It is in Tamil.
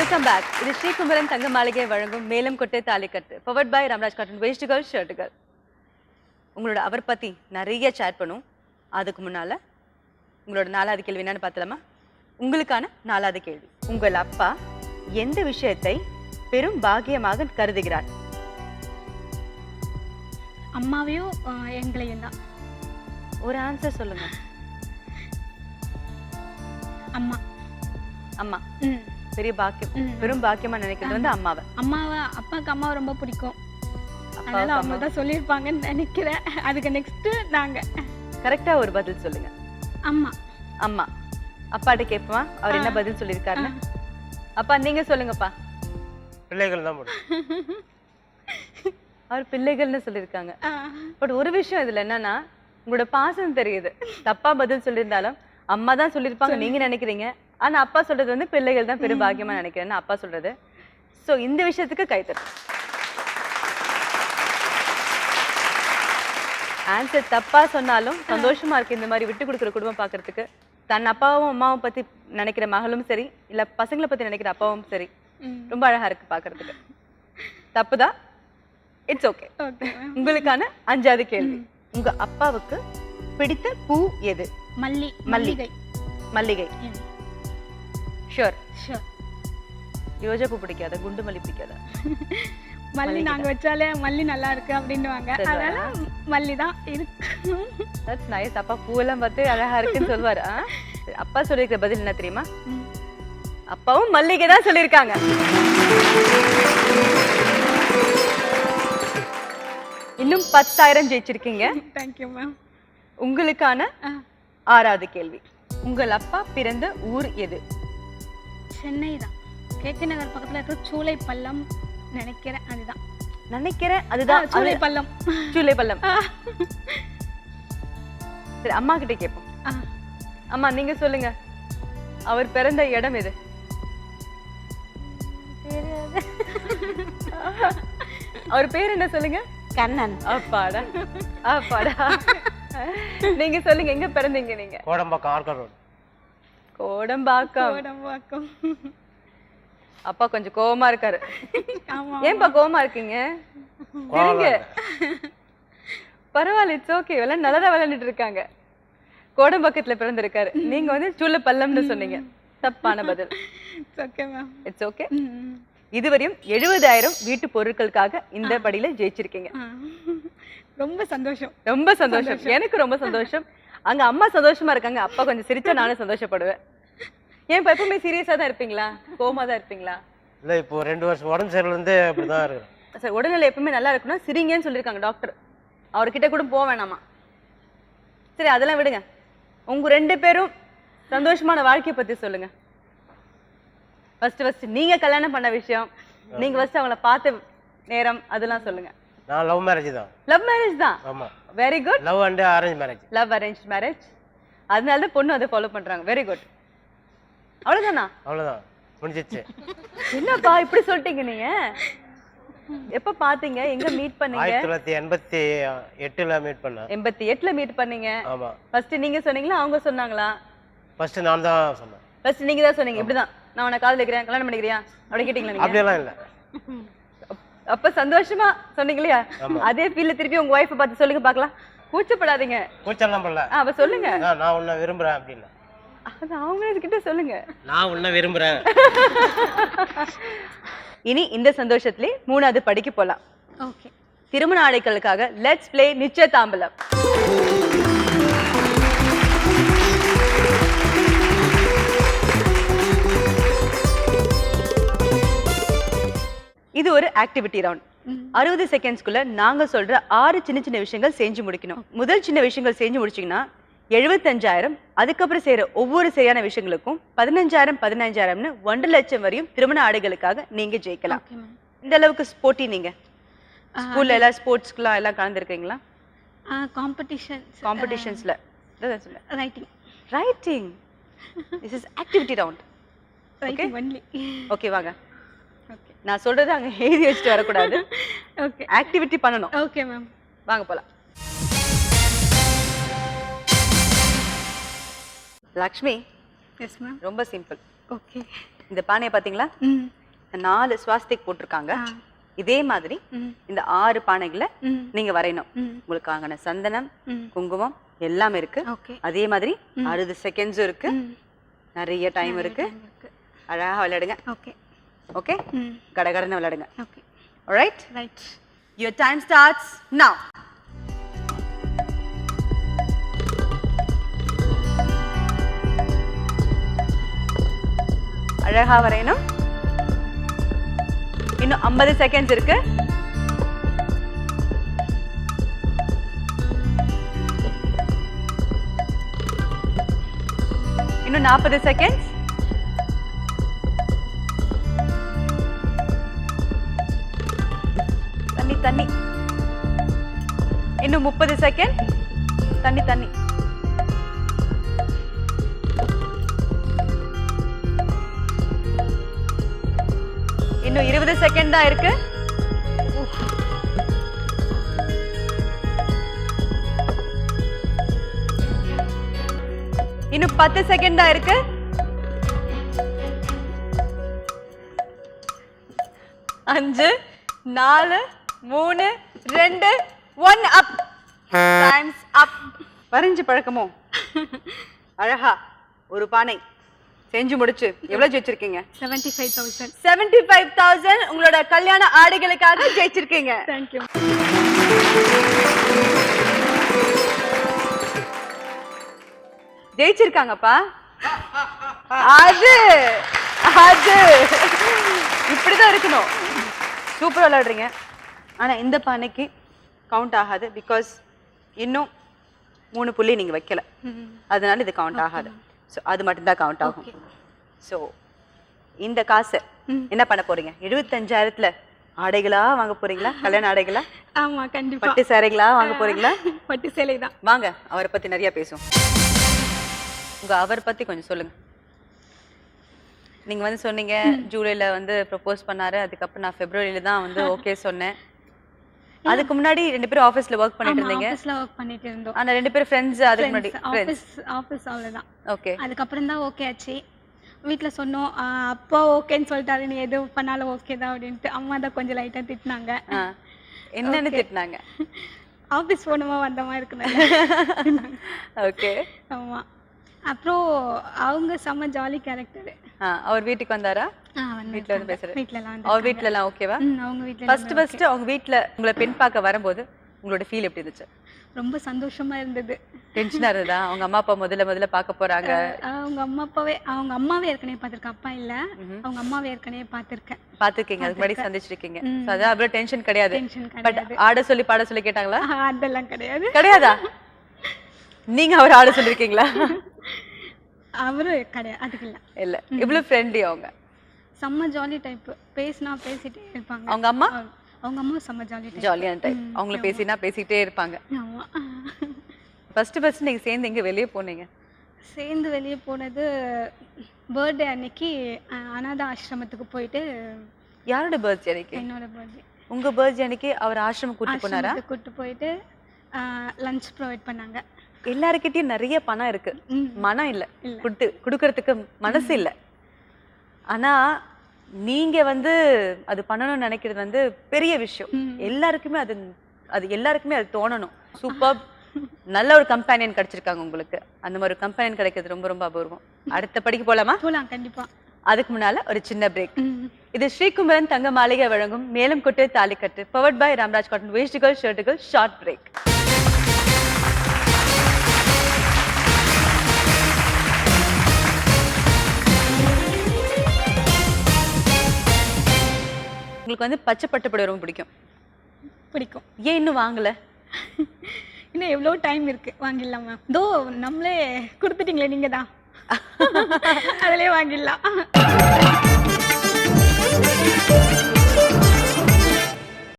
Welcome back. இது ஸ்ரீகுமரன் தங்க மாளிகை வழங்கும் மேலும் கொட்டை தாலிக்கட்டு பவர்ட் பை ராம்ராஜ் காட்டன் வேஷ்டிகள் ஷர்ட்டுகள். உங்களோட அவர் பத்தி நிறைய சேட் பண்ணும். அதுக்கு முன்னால உங்களோட 4வது கேள்வி என்னன்னு பார்த்தலாமா? உங்களுக்கான 4வது கேள்வி. உங்கள் அப்பா எந்த விஷயத்தை பெரும் பாக்கியமாக கருதுகிறார்? அம்மாவையும் எங்களையும் தான். ஒரு ஆன்சர் சொல்லுங்க. அம்மா. அம்மா பெரிய பாக்கியம், பெரும் பாக்கியமா நினைக்கிறது வந்து அம்மாவை. அப்பாவுக்கு அம்மாவை ரொம்ப பிடிக்கும். அதனால அவங்க தான் சொல்லியிருப்பாங்கன்னு நினைக்கிறேன். அதுக்கு நெக்ஸ்ட் நாங்க. கரெக்டா ஒரு பதில் சொல்லுங்க. அம்மா. அம்மா. அப்பாட்ட கேட்போமா அவர் என்ன பதில் சொல்லியிருக்காருன்னு? அப்பா நீங்க சொல்லுங்கப்பா. பிள்ளைகள் தான் அவர் பிள்ளைகள்னு சொல்லியிருக்காங்க. பட் ஒரு விஷயம் இதுல என்னன்னா, உங்களோட பாசம் தெரியுது. தப்பா பதில் சொல்லியிருந்தாலும் அம்மா தான் சொல்லியிருப்பாங்க நீங்க நினைக்கிறீங்க. ஆனா அப்பா சொல்றது வந்து பிள்ளைகள் தான் பெரும் பாக்கியமா நினைக்கிறேன்னு அப்பா சொல்றது. சோ இந்த விஷயத்துக்கு கைத்தட்டு. ஆன்சர் தப்பா சொன்னாலும் சந்தோஷமா இருக்கு இந்த மாதிரி விட்டு கொடுக்குற குடும்பம் பாக்குறதுக்கு. தன் அப்பாவும் அம்மாவும் பத்தி நினைக்கிற மகளும் சரி, இல்ல பசங்களை பத்தி நினைக்கிற அப்பாவும் சரி, ரொம்ப அழகா இருக்கு பாக்குறதுக்கு. தப்புதான், இட்ஸ் ஓகே. உங்களுக்கான 5வது கேள்வி. உங்க அப்பாவுக்கு பிடித்த பூ எது? மல்லிகை. மல்லிகை. ஷூர். ஷூர். ரோஜா பூ பிடிக்காத, குண்டு மல்லி பிடிக்காத? மல்லி நாங்க வச்சாலே மல்லி நல்லா இருக்கு அப்படின்னுவாங்க. அதனால மல்லி தான் இருக்கு. That's nice. அப்பா பூவெல்லாம் பார்த்து அழகா இருக்குன்னு சொல்வாரு. அப்பா சொல்லிருக்கிற பதில் என்ன தெரியுமா? அப்பாவும் மல்லிகை தான் சொல்லியிருக்காங்க. இன்னும் 10,000 ஜெயிச்சிருக்கீங்க. Thank you ma'am. உங்களுக்கான 6வது கேள்வி. உங்கள் அப்பா பிறந்த ஊர் எது? சென்னை தான். கேகே நகர் பக்கத்துல இருக்க சூளைப்பள்ளம் நினைக்கிறேன். அதுதான் நினைக்கிறேன். அதுதான் சூளைப்பள்ளம். சூளைப்பள்ளம். சரி, அம்மா கிட்ட கேட்போம். அம்மா நீங்க சொல்லுங்க, அவர் பிறந்த இடம் எது? அவர் பேர் என்ன சொல்லுங்க? கண்ணன். அப்பாடா அப்பாடா. நீங்க சொல்லுங்க, எங்க பிறந்தீங்க நீங்க? கோடம்பாக்கம், ஆர்கர் ரோட். கோடம்பாக்கம். அப்பா கொஞ்சம் கோவமா இருக்காரு. ஏன்பா கோவமா இருக்கீங்க? சரிங்க, பரவாயில்ல, இட்ஸ் ஓகே. எல்லாம் நல்லதா விளையாண்டுட்டு இருக்காங்க. கோடம்பாக்கத்துல பிறந்திருக்காரு. நீங்க வந்து சூளைப்பள்ளம்னு சொன்னீங்க. தப்பான பதில். It's okay. இதுவரையும் 70,000 வீட்டு பொருட்களுக்காக இந்த படியில ஜெயிச்சிருக்கீங்க. ரொம்ப சந்தோஷம். ரொம்ப சந்தோஷம். எனக்கு ரொம்ப சந்தோஷம். அங்க அம்மா சந்தோஷமா இருக்காங்க. அப்பா கொஞ்சம் சிரிச்சா நானும் சந்தோஷப்படுவேன். ஏன் எப்பவுமே சீரியஸா தான் இருப்பீங்களா, கோவமா தான் இருப்பீங்களா? இல்ல, இப்போ 2 வருஷம் உடம்பு சரியிலிருந்து அப்படிதான் இருக்கு. சார், உடல்நிலை எப்பவுமே நல்லா இருக்கணும், சிரிங்கன்னு சொல்லியிருக்காங்க டாக்டர். அவர்கிட்ட கூட போக வேணாமா? சரி, அதெல்லாம் விடுங்க. உங்க 2 பேரும் சந்தோஷமான வாழ்க்கையை பத்தி சொல்லுங்க. ஃபர்ஸ்ட் நீங்க கல்யாணம் பண்ண விஷயம், நீங்க ஃபர்ஸ்ட் அவங்கள பார்த்த நேரம், அதெல்லாம் சொல்லுங்க. நான் லவ் மேரேஜ் தான். லவ் மேரேஜ் தான்? ஆமா. Very good. Love and arrange marriage. Love arrange marriage. அதனால தான் பொண்ணு அதை ஃபாலோ பண்றாங்க. Very good. அவ்வளவுதானா? அவ்வளவுதான், முடிஞ்சிச்சு. என்னப்பா இப்படி சொல்லிட்டீங்க நீங்க? எப்ப பாத்தீங்க, எங்க மீட் பண்ணீங்க? 1988ல மீட் பண்ணேன். 88ல மீட் பண்ணீங்க. ஆமா. ஃபர்ஸ்ட் நீங்க சொன்னீங்களா அவங்க சொன்னாங்களா? ஃபர்ஸ்ட் நான் தான் சொன்னேன். ஃபர்ஸ்ட் நீங்க தான் சொன்னீங்க. இப்படிதான், நான் உன்னை காதல் வைக்கிறேன், கல்யாணம் பண்ணிக்கிறியா அப்படி கேட்டீங்களா நீங்க? அப்படியெல்லாம் இல்ல. அப்ப சந்தோஷமா சொன்னீங்க இல்லையா? அதே ஃபீல்ல திருப்பி உங்க வைஃப் பார்த்து சொல்லுங்க பார்க்கலாம். கூச்சப்படாதீங்க. கூச்சலாம் பண்ணல. அப்ப சொல்லுங்க. நான் உன்னை விரும்புறேன் அப்படின்னு. அது அவங்க கிட்ட சொல்லுங்க. நான் உன்னை விரும்புறேன். இனி இந்த சந்தோஷத்திலே 3வது படிக்கு போலாம். ஓகே. திருமண ஆடைகளுக்காக லெட்ஸ் ப்ளே நிச்சய தாம்பலம். இது ஒரு ஆக்டிவிட்டி ரவுண்ட். 60 செகண்ட்ஸ்க்குள்ள நாங்க சொல்ற 6 சின்ன சின்ன விஷயங்கள் செஞ்சு முடிக்கணும். முதல் சின்ன விஷயங்கள் செஞ்சு முடிச்சீங்கன்னா 75,000, அதுக்கப்புறம் செய்யற ஒவ்வொரு சரியான விஷயங்களுக்கும் 15,000 15,000ன்னு 1 லட்சம் வரையும் திருமண ஆடைகளுக்காக நீங்க ஜெயிக்கலாம். இந்த அளவுக்கு ஸ்போர்ட்டி நீங்க ஸ்கூல்ல எல்லாம் ஸ்போர்ட்ஸ்க்குலாம் எல்லாம் கலந்துருக்கீங்களா? காம்படிஷன்ஸ்ல writing. This is activity round. Okay, வாங்க. நான் சொல்றது அங்க எழுதி வச்சுட்டு வரக்கூடாது. ஓகே, ஆக்டிவிட்டி பண்ணணும். ஓகே மேம், வாங்க போலாம். Lakshmi, yes ma'am. ரொம்ப சிம்பிள். ஓகே. இந்த பானையை பாத்தீங்களா? ம் 4 ஸ்வாஸ்திக் போட்டிருக்காங்க. ஆ இதே மாதிரி ம் இந்த 6 பானைகளை ம் நீங்க வரையணும். ம் உங்களுக்கு அங்கன சந்தனம், ம் குங்குமம் எல்லாமே இருக்கு. ஓகே அதே மாதிரி 60 செகண்ட்ஸும் இருக்கு. ம் நிறைய டைம் இருக்கு. இருக்கு. அழகா விளையாடுங்க. ஓகே ஓகே, ம் கடகடன்னு விளையாடுங்க. Okay alright, right. your time starts now. அழகா வரையணும். இன்னும் 50 செகண்ட்ஸ் இருக்கு. இன்னும் 40 செகண்ட்ஸ். தண்ணி தண்ணி. இன்னும் 30 செகண்ட். தண்ணி தண்ணி. இன்னும் 20 செகண்ட் தான் இருக்கு. இன்னும் 10 செகண்ட் தான் இருக்கு. அஞ்சு, 4, 3, 2, 1 அப். டைம்ஸ் அப். வரைஞ்சு பழக்கமோ? அழகா ஒரு பானை செஞ்சு முடிச்சு எவ்வளவு ஜெயிச்சிருக்கீங்க? 75,000. 75,000 உங்களோட கல்யாண ஆடைகளுக்காக ஜெயிச்சிருக்கீங்க. Thank you. ஜெயிச்சிருக்காங்கப்பா. அது அது இப்படிதான் இருக்கணும். சூப்பரா விளையாடுறீங்க. ஆனா இந்த பானைக்கு கவுண்ட் ஆகாது. பிகாஸ் இன்னும் 3 புள்ளி நீங்க வைக்கல, அதனால இது கவுண்ட் ஆகாது. ஸோ அது மட்டும்தான் கவுண்ட் ஆகும். ஸோ இந்த காசை என்ன பண்ண போறீங்க? 75,000த்துல ஆடைகளா வாங்க போறீங்களா? கல்யாண ஆடைகளா? ஆமா கண்டிப்பா. பட்டு சேலைகளா வாங்க போறீங்களா? பட்டு சேலை தான். வாங்க அவரை பத்தி நிறைய பேசுவோம். உங்க அவரை பத்தி கொஞ்சம் சொல்லுங்க. நீங்க வந்து சொன்னீங்க ஜூலைல வந்து ப்ரப்போஸ் பண்ணாரு, அதுக்கப்புறம் நான் பிப்ரவரியில தான் வந்து ஓகே சொன்னேன். அதுக்கு முன்னாடி 2 பேரும் ஆபீஸ்ல வர்க் பண்ணிட்டு இருந்தீங்க. ஆபீஸ்ல வர்க் பண்ணிட்டு இருந்தோம். ஆனா 2 பேரும் ஃப்ரெண்ட்ஸ். அதுக்கு முன்னாடி ஆபீஸ் அவ்வளவுதான். ஓகே. அதுக்கப்புறம் தான் ஓகே ஆச்சு. வீட்டில் சொன்னோம். அப்பா ஓகேன்னு சொல்லிட்டாரு, நீ எது பண்ணாலும் ஓகே தான் அப்படின்ட்டு. அம்மா தான் கொஞ்சம் லைட்டாக திட்டினாங்க. என்னன்னு திட்டினாங்க? ஆஃபீஸ் போகணுமா வந்தமா இருக்குன்னு. ஓகே. ஆமாம். அப்புறம் அவங்க செம்ம ஜாலி கேரக்டரு. அவர் வீட்டுக்கு வந்தாரா? வீட்டில் வந்து பேசுறாரு. அவர் வீட்டிலலாம் ஓகேவா? அவங்க வீட்டில் ஃபர்ஸ்ட் அவங்க வீட்டில் உங்களை பெண் பார்க்க வரும்போது உங்களோட ஃபீல் எப்படி இருந்துச்சு? ரொம்ப சந்தோஷமா இருந்தது. டென்ஷனா இருந்ததா? அவங்க அம்மா அப்பா முதல்ல பார்க்க போறாங்க. அவங்க அம்மாவே ஏற்கனவே பார்த்திருக்கேன். அப்பா இல்ல, அவங்க அம்மாவே ஏற்கனவே பார்த்திருக்கேன். பாத்துருக்கீங்க, அதுக்கு முன்னாடி சந்திச்சிருக்கீங்க. அதான் அவ்வளவு டென்ஷன் கிடையாது. பட் கிடையாது. ஆட சொல்லி பாட சொல்லி கேட்டாங்களா? அதெல்லாம் கிடையாது. கிடையாதா? நீங்க அவர் ஆட சொல்லிருக்கீங்களா? அவரு கிடையாது, அதுக்கு இல்ல. இல்ல, இவ்வளவு ஃப்ரெண்ட்லி அவங்க. செம்ம ஜாலி டைப். பேசினா பேசிட்டே இருப்பாங்க. அவங்க அம்மா செம்ம ஜாலி டைப். ஜாலியான டைப். அவங்கள பேசினா பேசிட்டே இருப்பாங்க. ஆமா. ஃபர்ஸ்ட் நீங்க சேர்ந்து எங்க வெளியே போனீங்க? சேர்ந்து வெளியே போனது பர்த்டே அன்னைக்கு அனாதை ஆசிரமத்துக்கு போயிட்டு. யாரோட பர்த்டே அன்னைக்கு? என்னோட பர்த்டே. உங்க பர்த்டே அன்னைக்கு அவர் ஆசிரமம் கூட்டி போனாரா? கூட்டி போயிட்டு லஞ்ச் ப்ரொவைட் பண்ணாங்க. எல்லாருக்கிட்டையும் நிறைய பணம் இருக்கு, மனம் இல்ல, கொடுக்கறதுக்கு மனசு இல்ல. ஆனா நீங்க வந்து அது பண்ணணும்னு நினைக்கிறது வந்து பெரிய விஷயம். எல்லாருக்குமே அது தோணணும். சூப்பர். நல்ல ஒரு கம்பெனியன் கிடைச்சிருக்காங்க உங்களுக்கு. அந்த மாதிரி ஒரு கம்பெனியன் கிடைக்கிறது ரொம்ப ரொம்ப அபூர்வம். அடுத்த படிக்கு போலாமா? போலாம் கண்டிப்பா. அதுக்கு முன்னால ஒரு சின்ன பிரேக். இது ஸ்ரீகுமரன் தங்க மாளிகை வழங்கும் மேலும் கொட்டு தாலிக்கட்டு, பவர்ட் பை ராம்ராஜ் காட்டன் வேஷ்டிகள் ஷர்ட்டுகள். Short break. உங்களுக்கு வந்து பச்சை பட்டு புடவை ரொம்ப பிடிக்கும். ஏன் இன்னும் வாங்கல? இன்னும் எவ்வளோ டைம் இருக்கு, வாங்கிடலாமா? தோ நம்மளே கொடுத்துட்டீங்களே, நீங்க தான். அதிலே வாங்கிடலாம்.